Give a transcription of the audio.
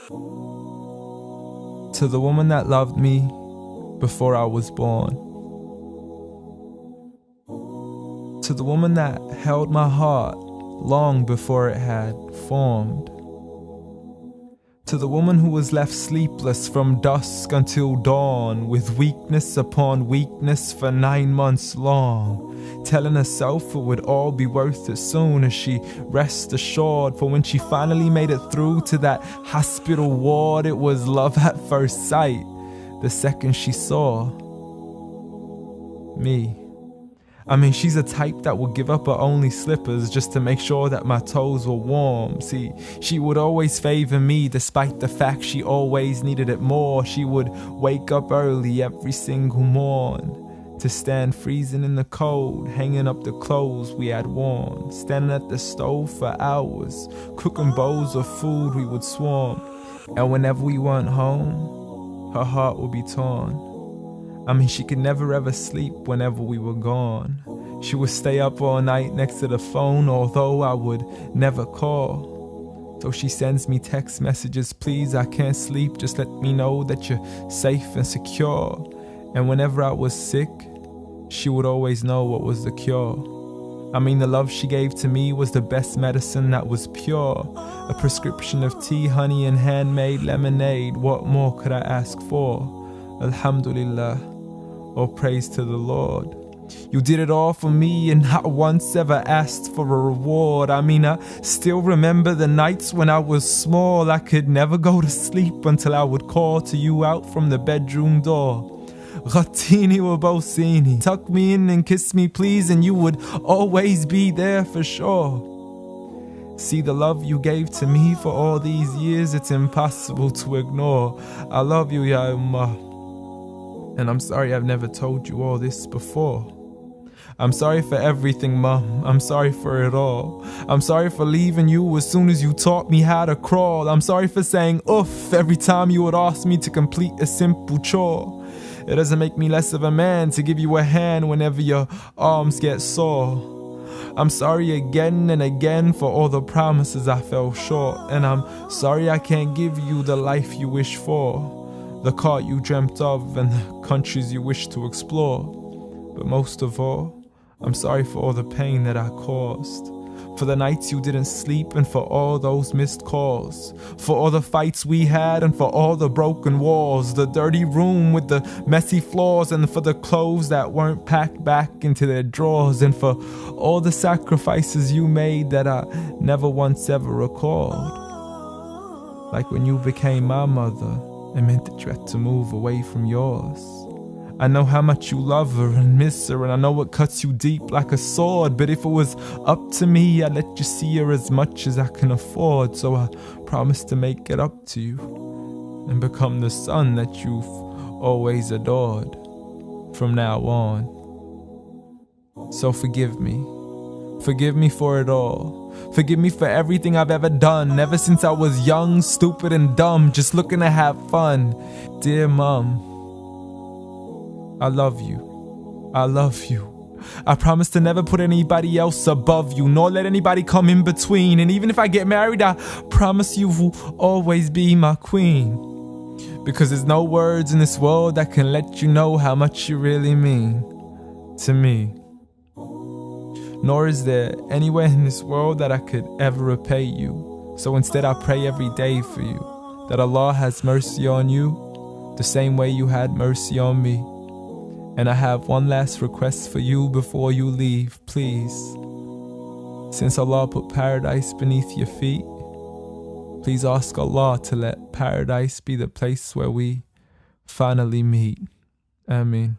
To the woman that loved me before I was born. To the woman that held my heart long before it had formed. To the woman who was left sleepless from dusk until dawn, with weakness upon weakness for 9 months long, telling herself it would all be worth it soon as she rest assured. For when she finally made it through to that hospital ward, it was love at first sight the second she saw me. I mean, she's a type that would give up her only slippers just to make sure that my toes were warm. See, she would always favor me despite the fact she always needed it more. She would wake up early every single morn to stand freezing in the cold, hanging up the clothes we had worn, standing at the stove for hours, cooking bowls of food we would swarm. And whenever we weren't home, her heart would be torn. I mean, she could never ever sleep whenever we were gone. She would stay up all night next to the phone, although I would never call. So she sends me text messages, please, I can't sleep, just let me know that you're safe and secure. And whenever I was sick, she would always know what was the cure. I mean, the love she gave to me was the best medicine that was pure. A prescription of tea, honey, and handmade lemonade. What more could I ask for? Alhamdulillah. All praise to the Lord. You did it all for me and not once ever asked for a reward. I mean, I still remember the nights when I was small. I could never go to sleep until I would call to you out from the bedroom door. Ghatini wa bawsini. Tuck me in and kiss me please, and you would always be there for sure. See, the love you gave to me for all these years, it's impossible to ignore. I love you, Ya Ummah. And I'm sorry I've never told you all this before. I'm sorry for everything, Mum. I'm sorry for it all. I'm sorry for leaving you as soon as you taught me how to crawl. I'm sorry for saying oof every time you would ask me to complete a simple chore. It doesn't make me less of a man to give you a hand whenever your arms get sore. I'm sorry again and again for all the promises I fell short. And I'm sorry I can't give you the life you wish for, the car you dreamt of and the countries you wish to explore. But most of all, I'm sorry for all the pain that I caused, for the nights you didn't sleep and for all those missed calls, for all the fights we had and for all the broken walls, the dirty room with the messy floors, and for the clothes that weren't packed back into their drawers, and for all the sacrifices you made that I never once ever recalled. Like when you became my mother, it meant that you had to move away from yours. I know how much you love her and miss her, and I know it cuts you deep like a sword. But if it was up to me, I'd let you see her as much as I can afford. So I promise to make it up to you and become the son that you've always adored from now on. So forgive me. Forgive me for it all. Forgive me for everything I've ever done, ever since I was young, stupid and dumb, just looking to have fun. Dear Mom, I love you. I love you. I promise to never put anybody else above you, nor let anybody come in between. And even if I get married, I promise you will always be my queen. Because there's no words in this world that can let you know how much you really mean to me. Nor is there anywhere in this world that I could ever repay you. So instead I pray every day for you, that Allah has mercy on you the same way you had mercy on me. And I have one last request for you before you leave, please. Since Allah put paradise beneath your feet, please ask Allah to let paradise be the place where we finally meet. Ameen.